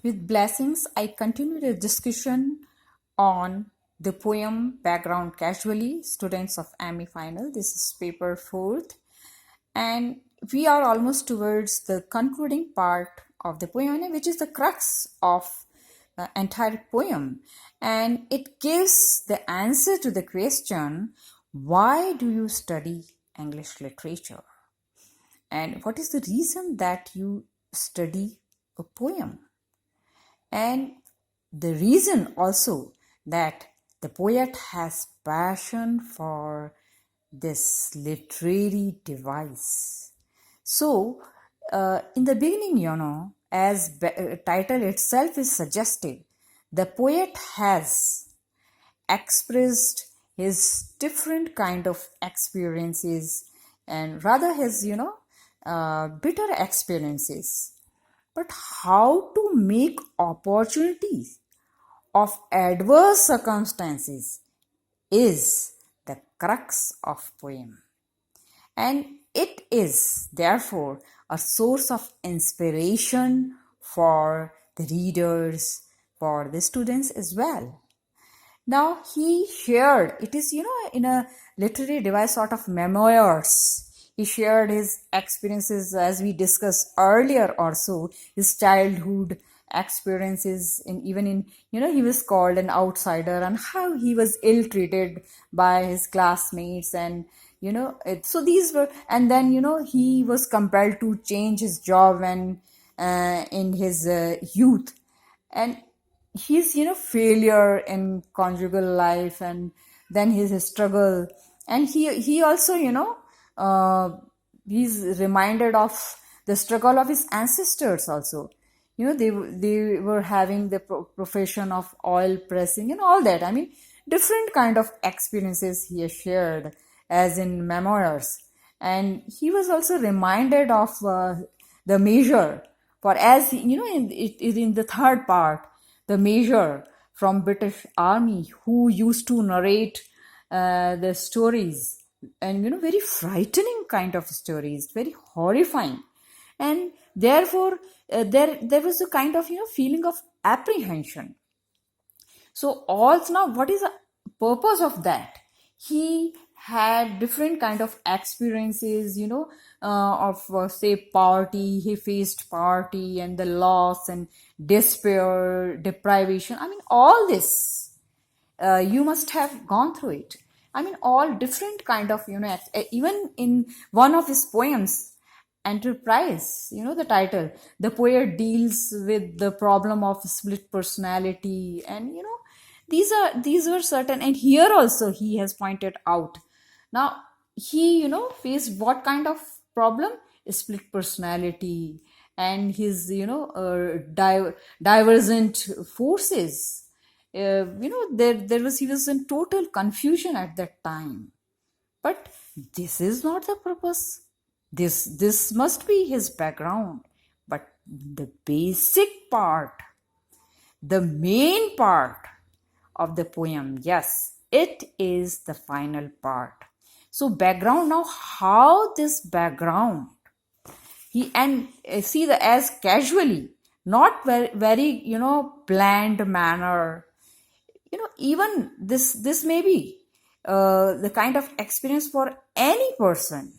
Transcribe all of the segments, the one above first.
With blessings, I continue the discussion on the poem Background Casually, students of AMI Final. This is paper fourth, and we are almost towards the concluding part of the poem, which is the crux of the entire poem. And it gives the answer to the question, why do you study English literature? And what is the reason that you study a poem? And the reason also that the poet has passion for this literary device. So, in the beginning, as title itself is suggested, the poet has expressed his different kind of experiences and rather his, bitter experiences. But how to make opportunities of adverse circumstances is the crux of poem. And it is therefore a source of inspiration for the readers, for the students as well. Now he shared, it is, in a literary device sort of memoirs. He shared his experiences as we discussed earlier also, his childhood experiences even in, he was called an outsider and how he was ill treated by his classmates and, so these were, and then, he was compelled to change his job when in his youth. And his failure in conjugal life and then his struggle, and he also he's reminded of the struggle of his ancestors also. They were having the profession of oil pressing and all that. I mean, different kind of experiences he has shared as in memoirs. And he was also reminded of the measure, for as in the third part, the major from British Army who used to narrate the stories, and very frightening kind of stories, very horrifying. And therefore there was a kind of feeling of apprehension. So all now, what is the purpose of that? He had different kind of experiences, of say poverty. He faced poverty and the loss and despair, deprivation. I mean, all this you must have gone through it. I mean, all different kind of even in one of his poems, Enterprise, the title, the poet deals with the problem of split personality. And these were certain, and here also he has pointed out. Now he faced what kind of problem? Split personality and his divergent forces. There was, he was in total confusion at that time. But this is not the purpose. This must be his background. But the basic part, the main part of the poem, yes, it is the final part. So background, now how this background, he, and see the as casually, not very planned manner. Even this may be the kind of experience for any person.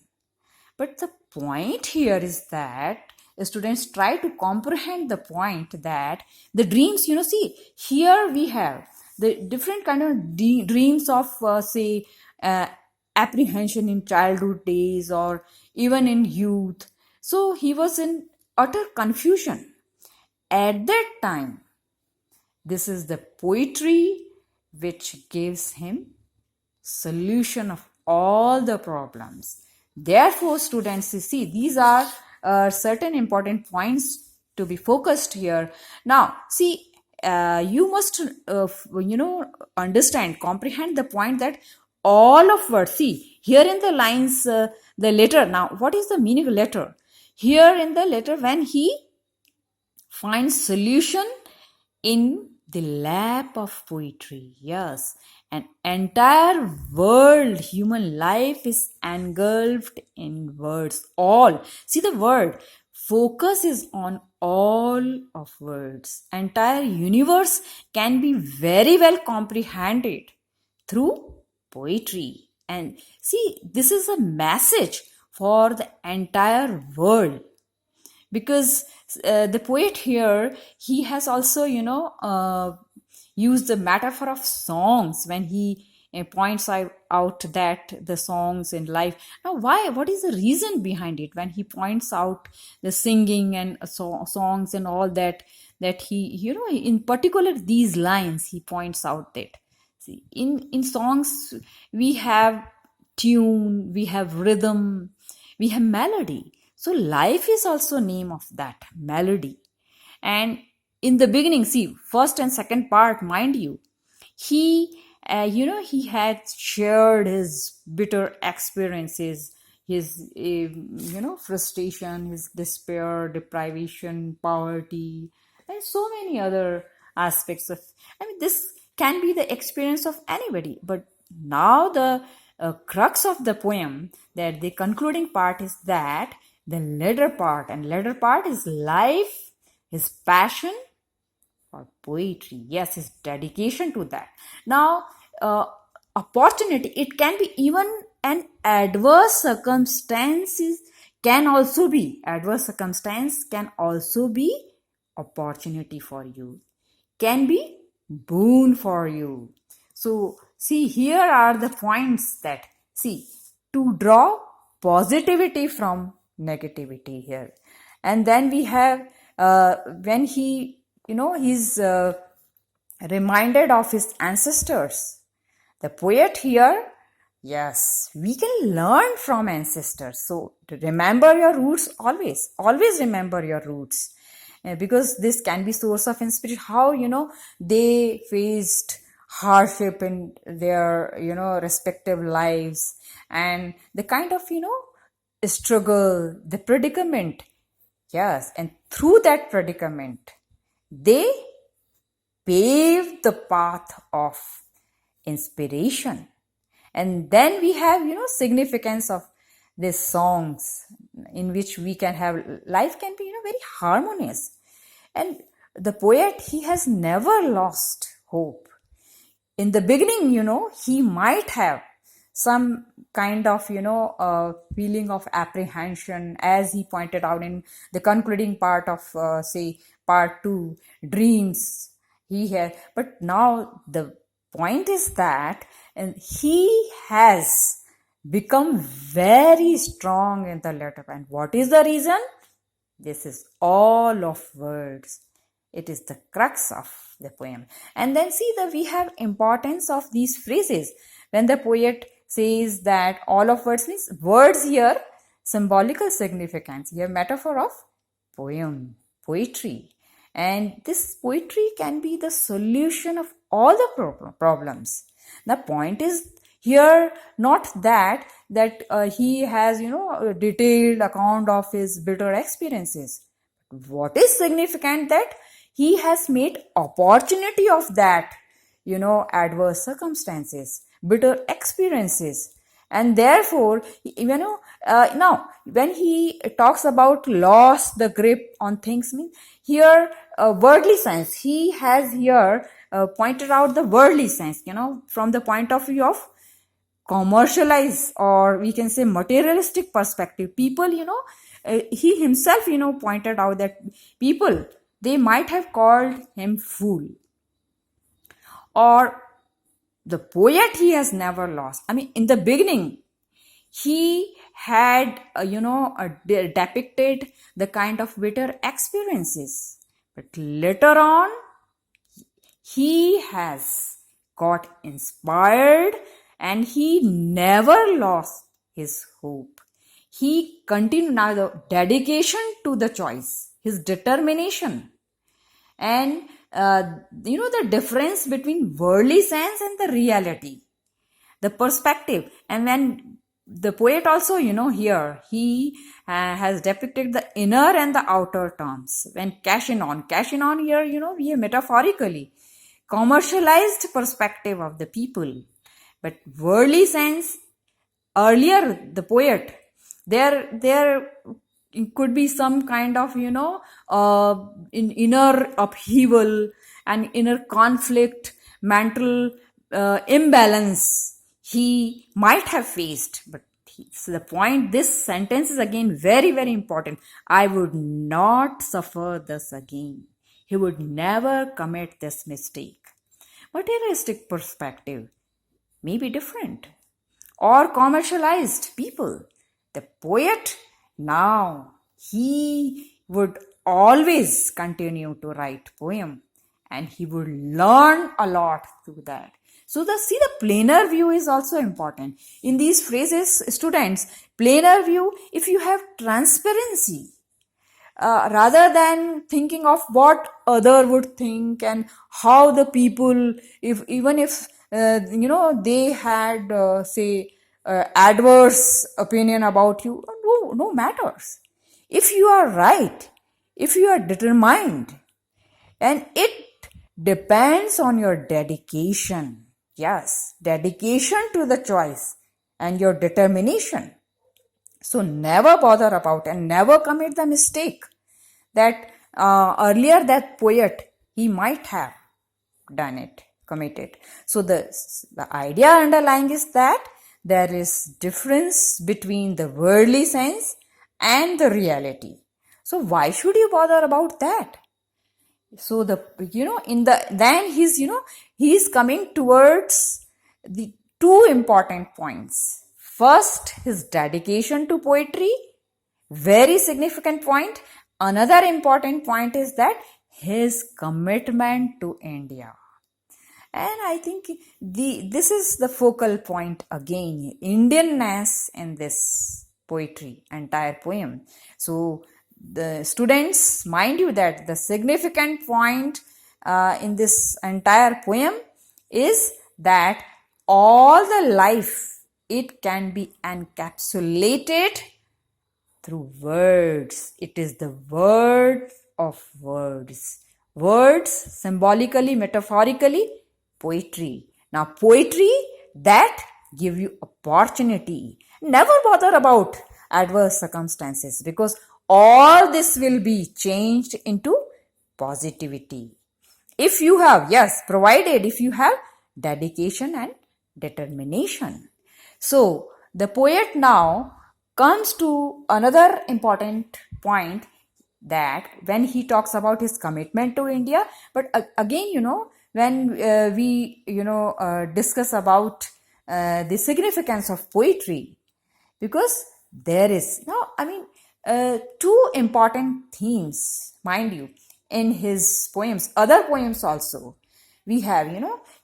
But the point here is that students try to comprehend the point that the dreams, see, here we have the different kind of dreams of, say, apprehension in childhood days or even in youth. So he was in utter confusion at that time. This is the poetry which gives him solution of all the problems. Therefore, students, you see, these are certain important points to be focused here. Now, see, you must, understand, comprehend the point that all of words, see, here in the lines, the letter, now, what is the meaning of letter? Here in the letter, when he finds solution in the lap of poetry. Yes, an entire world, human life is engulfed in words. All. See the word. Focus is on all of words. Entire universe can be very well comprehended through poetry. And see, this is a message for the entire world, because the poet here, he has also used the metaphor of songs when he points out that the songs in life. Now, what is the reason behind it when he points out the singing and songs and all that, that he, in particular these lines, he points out that, see, in songs we have tune, we have rhythm, we have melody. So life is also name of that melody. And in the beginning, see, first and second part, mind you, he he had shared his bitter experiences, his frustration, his despair, deprivation, poverty, and so many other aspects of, I mean, this can be the experience of anybody. But now the crux of the poem, that the concluding part, is that the latter part is life, his passion for poetry. Yes, his dedication to that. Now, opportunity, it can be even an adverse circumstances, can also be adverse circumstance, can also be opportunity for you, can be boon for you. So see, here are the points that, see, to draw positivity from negativity here. And then we have when he, he's reminded of his ancestors. The poet here, yes, we can learn from ancestors. So remember your roots always. Always remember your roots. Because this can be source of inspiration. How, they faced hardship in their, respective lives, and the kind of, struggle, the predicament. Yes, and through that predicament, they paved the path of inspiration. And then we have, significance of these songs, in which we can have, life can be, very harmonious. And the poet, he has never lost hope. In the beginning, he might have some kind of, feeling of apprehension, as he pointed out in the concluding part of, say, part 2, dreams he had. But now the point is that, and he has become very strong in the latter. And what is the reason? This is all of words. It is the crux of the poem. And then see that we have importance of these phrases. When the poet says that all of words, means words here, symbolical significance. Here metaphor of poem, poetry. And this poetry can be the solution of all the problems. The point is here not that he has, a detailed account of his bitter experiences. What is significant, that he has made opportunity of that, adverse circumstances, bitter experiences. And therefore, now when he talks about loss, the grip on things, means here worldly sense, he has here pointed out the worldly sense, from the point of view of commercialized, or we can say materialistic perspective. People, he himself, pointed out that people, they might have called him fool. Or the poet, he has never lost. I mean, in the beginning, he had, depicted the kind of bitter experiences. But later on, he has got inspired, and he never lost his hope. He continued. Now the dedication to the choice, his determination, and the difference between worldly sense and the reality, the perspective. And when the poet also, here he has depicted the inner and the outer terms. When cashing on here, we have metaphorically commercialized perspective of the people. But worldly sense, earlier the poet, their it could be some kind of, inner upheaval and inner conflict, mental imbalance he might have faced. But so the point, this sentence is again very, very important. I would not suffer this again. He would never commit this mistake. Materialistic perspective may be different, or commercialized people. The poet now, he would always continue to write poem, and he would learn a lot through that. So the planar view is also important. In these phrases, students, planar view, if you have transparency, rather than thinking of what other would think and how the people, if even if they had say adverse opinion about you, no matters. If you are right, if you are determined, and it depends on your dedication. Yes, dedication to the choice and your determination. So never bother about and never commit the mistake that earlier that poet, he might have done it, committed. So the idea underlying is that there is difference between the worldly sense and the reality. So why should you bother about that? So then he's coming towards the two important points. First, his dedication to poetry, very significant point. Another important point is that his commitment to India. And I think this is the focal point again, Indianness in this poetry, entire poem. So the students, mind you that the significant point in this entire poem is that all the life, it can be encapsulated through words. It is the word of words. Words, symbolically, metaphorically, poetry. Now, poetry that give you opportunity. Never bother about adverse circumstances, because all this will be changed into positivity. If you have, yes, provided if you have dedication and determination. So, the poet now comes to another important point, that when he talks about his commitment to India, but again, when we discuss about the significance of poetry, because there is two important themes, mind you, in his poems, other poems also. We have,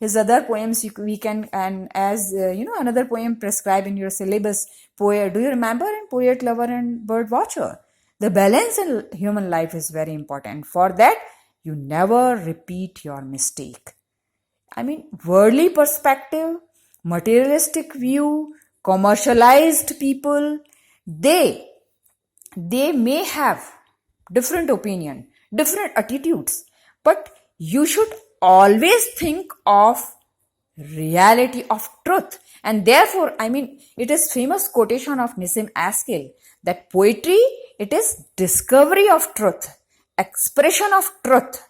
his other poems, we can, and as, another poem prescribed in your syllabus, poet, do you remember, in Poet, Lover and Bird Watcher? The balance in human life is very important. For that, you never repeat your mistake. Worldly perspective, materialistic view, commercialized people, they may have different opinion, different attitudes, but you should always think of reality, of truth. And therefore, it is famous quotation of Nissim Askel that poetry, it is discovery of truth, expression of truth.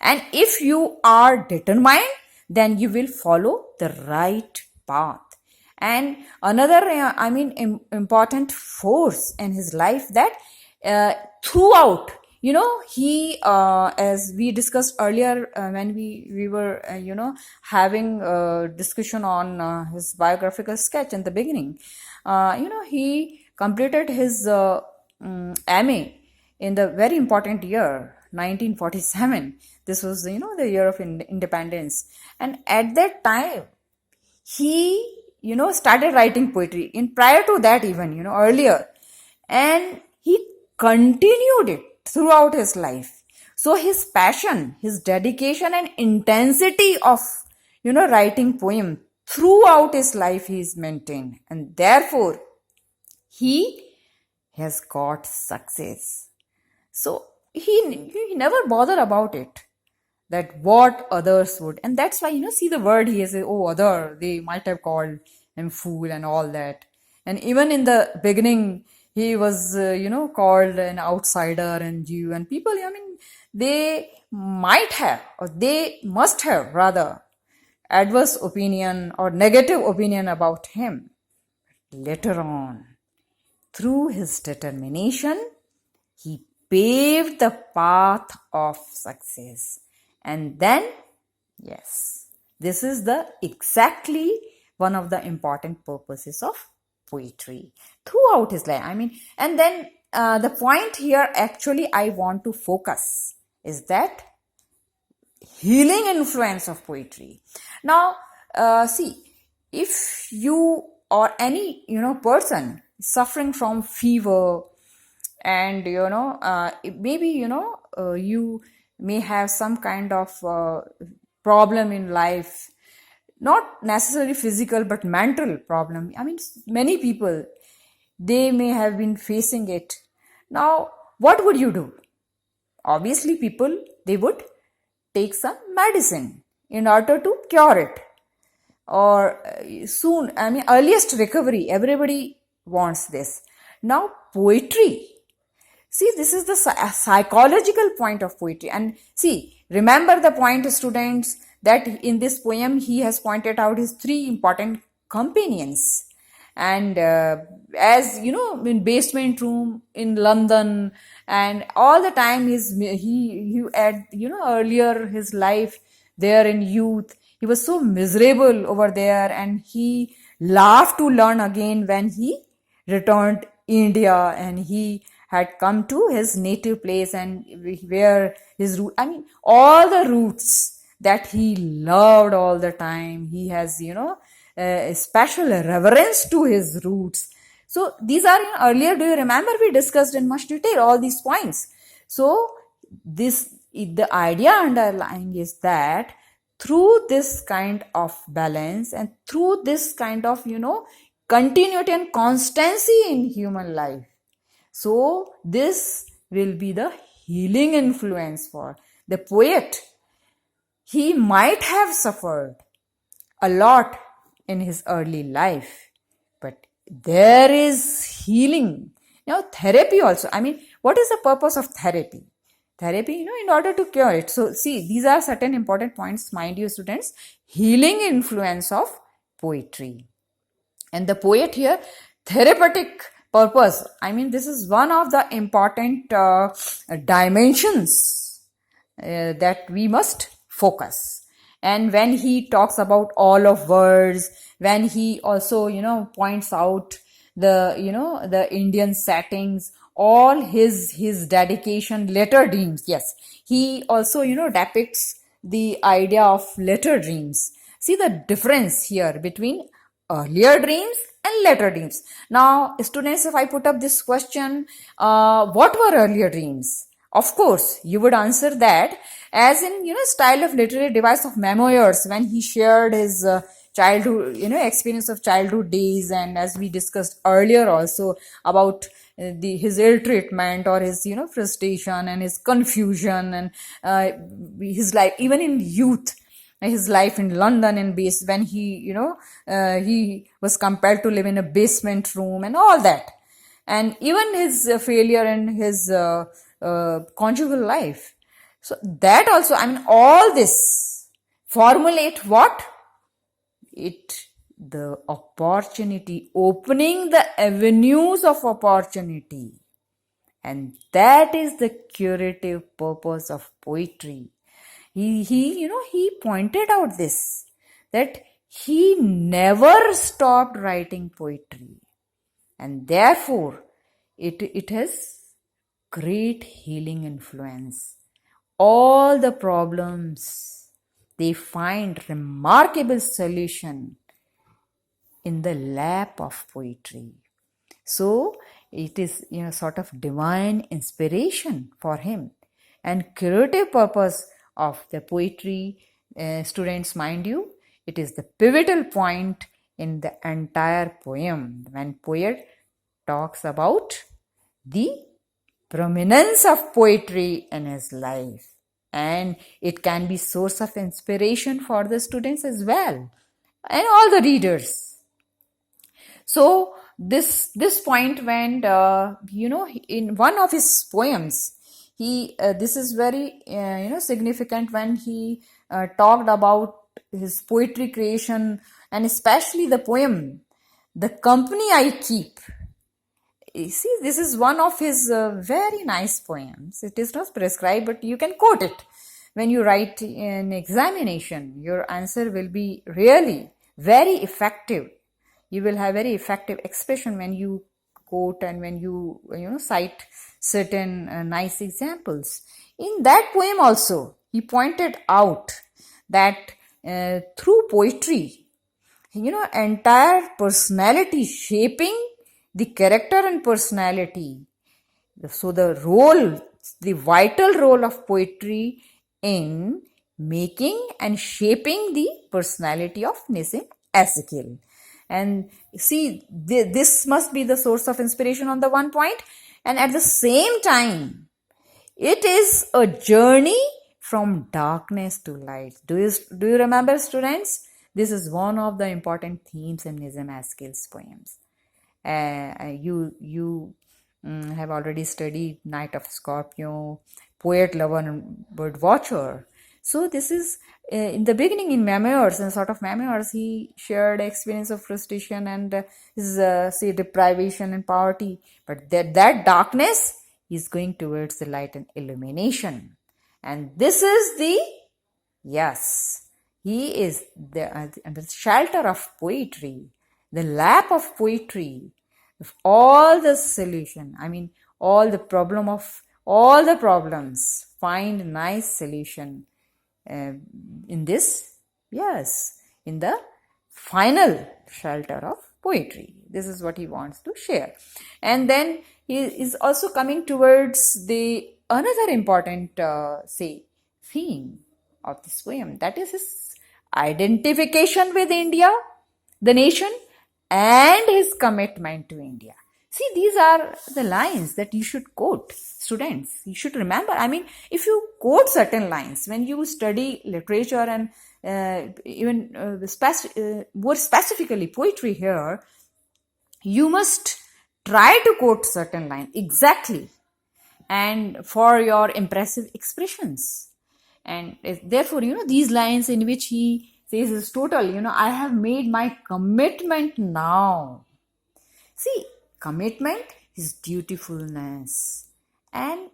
And if you are determined, then you will follow the right path. And another, important force in his life, that throughout, he, as we discussed earlier, when we were, having a discussion on his biographical sketch in the beginning, he completed his MA in the very important year, 1947. This was, the year of independence. And at that time, he, started writing poetry. In prior to that even, earlier. And he continued it throughout his life. So his passion, his dedication and intensity of, writing poem throughout his life he is maintained. And therefore, he has got success. So he never bothered about it, that what others would. And that's why, see the word he has, other, they might have called him fool and all that. And even in the beginning, he was, called an outsider and Jew, and people, I mean, they might have, or they must have rather, adverse opinion or negative opinion about him. Later on, through his determination, he paved the path of success. And then, yes, this is the exactly one of the important purposes of poetry throughout his life. I mean, and then the point here actually I want to focus is that healing influence of poetry. Now, see, if you or any person suffering from fever, and maybe you may have some kind of problem in life, not necessarily physical but mental problem. I mean, many people, they may have been facing it. Now, what would you do? Obviously, people, they would take some medicine in order to cure it, or soon, I mean, earliest recovery. Everybody wants this. Now, poetry, see, this is the psychological point of poetry. And see, remember the point, students, that in this poem he has pointed out his three important companions. And as you know, in basement room in London, and all the time he had, earlier his life there in youth, he was so miserable over there, and he laughed to learn again when he returned India, and he had come to his native place, and where his root, I mean, all the roots that he loved all the time, he has, a special reverence to his roots. So these are, earlier, do you remember, we discussed in much detail all these points. So this, the idea underlying is that through this kind of balance, and through this kind of continuity and constancy in human life, so this will be the healing influence for the poet. He might have suffered a lot in his early life, but there is healing. Therapy also. I mean, what is the purpose of therapy? Therapy, in order to cure it. So see, these are certain important points, mind you, students. Healing influence of poetry. And the poet here, therapeutic purpose. I mean, this is one of the important dimensions that we must focus. And when he talks about all of words, when he also, points out the Indian settings, all his dedication, letter dreams. Yes, he also, depicts the idea of letter dreams. See the difference here between earlier dreams and later dreams. Now, students, if I put up this question, what were earlier dreams? Of course, you would answer that as in, style of literary device of memoirs, when he shared his childhood, experience of childhood days, and as we discussed earlier also about his ill treatment, or his, frustration and his confusion, and his life, even in youth, his life in London, and base when he, he was compelled to live in a basement room and all that, and even his failure in his conjugal life. So that also, I mean, all this formulate what? It, the opportunity, opening the avenues of opportunity. And that is the curative purpose of poetry. He pointed out this, that he never stopped writing poetry, and therefore it has great healing influence. All the problems, they find remarkable solution in the lap of poetry. So it is, sort of divine inspiration for him. And curative purpose of the poetry, students, mind you, it is the pivotal point in the entire poem, when poet talks about the prominence of poetry in his life, and it can be source of inspiration for the students as well, and all the readers. So this point when in one of his poems, he this is very significant when he talked about his poetry creation, and especially the poem "The Company I Keep." You see, this is one of his very nice poems. It is not prescribed, but you can quote it. When you write in examination, your answer will be really very effective. You will have very effective expression when you quote and when you cite certain nice examples. In that poem also, he pointed out that through poetry, entire personality, shaping the character and personality. So the vital role of poetry in making and shaping the personality of Nissim Ezekiel. And see, this must be the source of inspiration on the one point, and at the same time, it is a journey from darkness to light. Do you remember, students? This is one of the important themes in Nizam Askel's poems. You have already studied Knight of Scorpio, Poet, Lover, and Bird Watcher. So this is in the beginning in memoirs, in sort of memoirs, he shared experience of frustration and his say deprivation and poverty. But that darkness is going towards the light and illumination. And this is the yes, he is the shelter of poetry, the lap of poetry, of all the solution. I mean, all the problems find nice solution in this, yes, in the final shelter of poetry. This is what he wants to share. And then he is also coming towards the another important theme of this poem, that is his identification with India, the nation, and his commitment to India. See, these are the lines that you should quote, students. You should remember. I mean, if you quote certain lines when you study literature and even more specifically poetry here, you must try to quote certain lines exactly and for your impressive expressions. And therefore, these lines in which he says is total, I have made my commitment now. See, commitment is dutifulness, and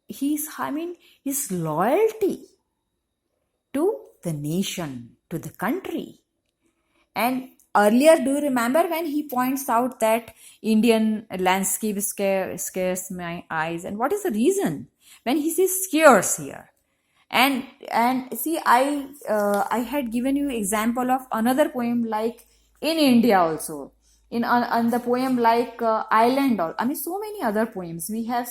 his loyalty to the nation, to the country. And earlier, do you remember when he points out that Indian landscape scares my eyes? And what is the reason? When he says scares here. And see, I had given you example of another poem like in India also. In the poem like Island, I mean, so many other poems. We have,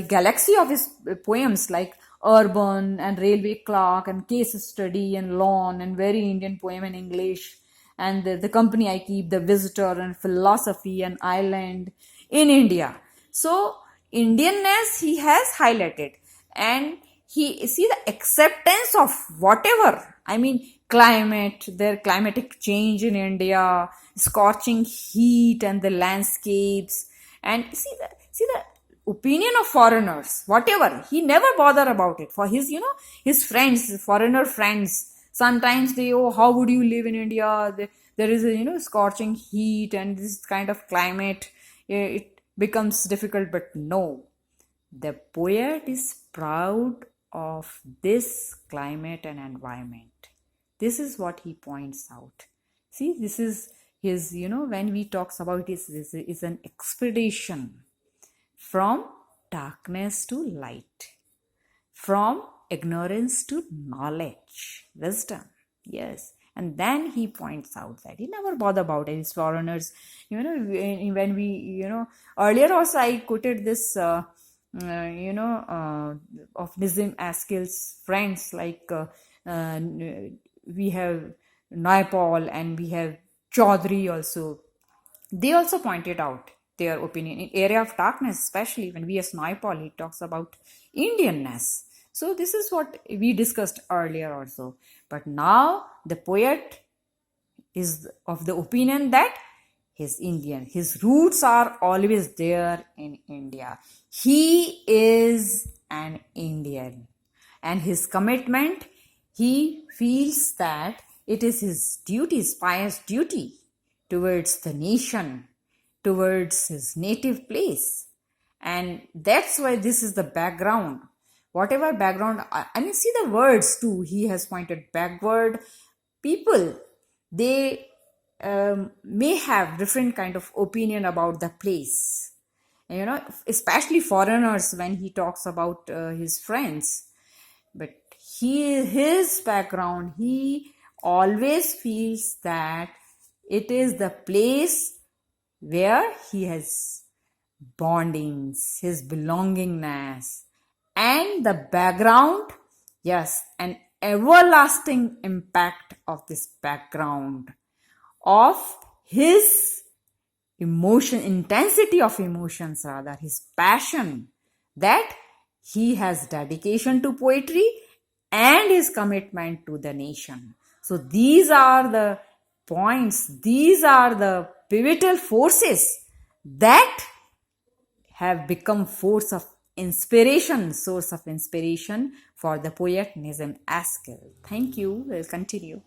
galaxy of his poems like Urban and Railway Clock and Case Study and Lawn and Very Indian Poem in English and the Company I Keep, The Visitor and Philosophy and Island in India. So Indianness he has highlighted, and he see the acceptance of whatever, I mean, climate, their climatic change in India, scorching heat and the landscapes, and see the opinion of foreigners, whatever, he never bother about it. For his his friends, foreigner friends, sometimes they, oh, how would you live in India? There is a scorching heat and this kind of climate, it becomes difficult. But no, the poet is proud of this climate and environment. This is what he points out. See, this is his, when we talks about this is an expedition from darkness to light, from ignorance to knowledge, wisdom. Yes. And then he points out that he never bothered about it. His foreigners, when we, earlier also I quoted this, of Nizam Askel's friends, like we have Naipaul and we have Chaudhary also. They also pointed out their opinion in area of darkness, especially when V.S. Naipaul, he talks about Indianness. So this is what we discussed earlier also. But now the poet is of the opinion that He's Indian. His roots are always there in India. He is an Indian. And his commitment, he feels that it is his duty, his pious duty towards the nation, towards his native place. And that's why this is the background. Whatever background, I mean, see the words too. He has pointed backward. People, they may have different kind of opinion about the place. You know, especially foreigners when he talks about his friends. But his background, he always feels that it is the place where he has bondings, his belongingness, and the background, yes, an everlasting impact of this background, of his emotion, intensity of emotions, rather, his passion, that he has dedication to poetry and his commitment to the nation. So these are the points, these are the pivotal forces that have become source of inspiration for the poet Nizam Askel. Thank you. We'll continue.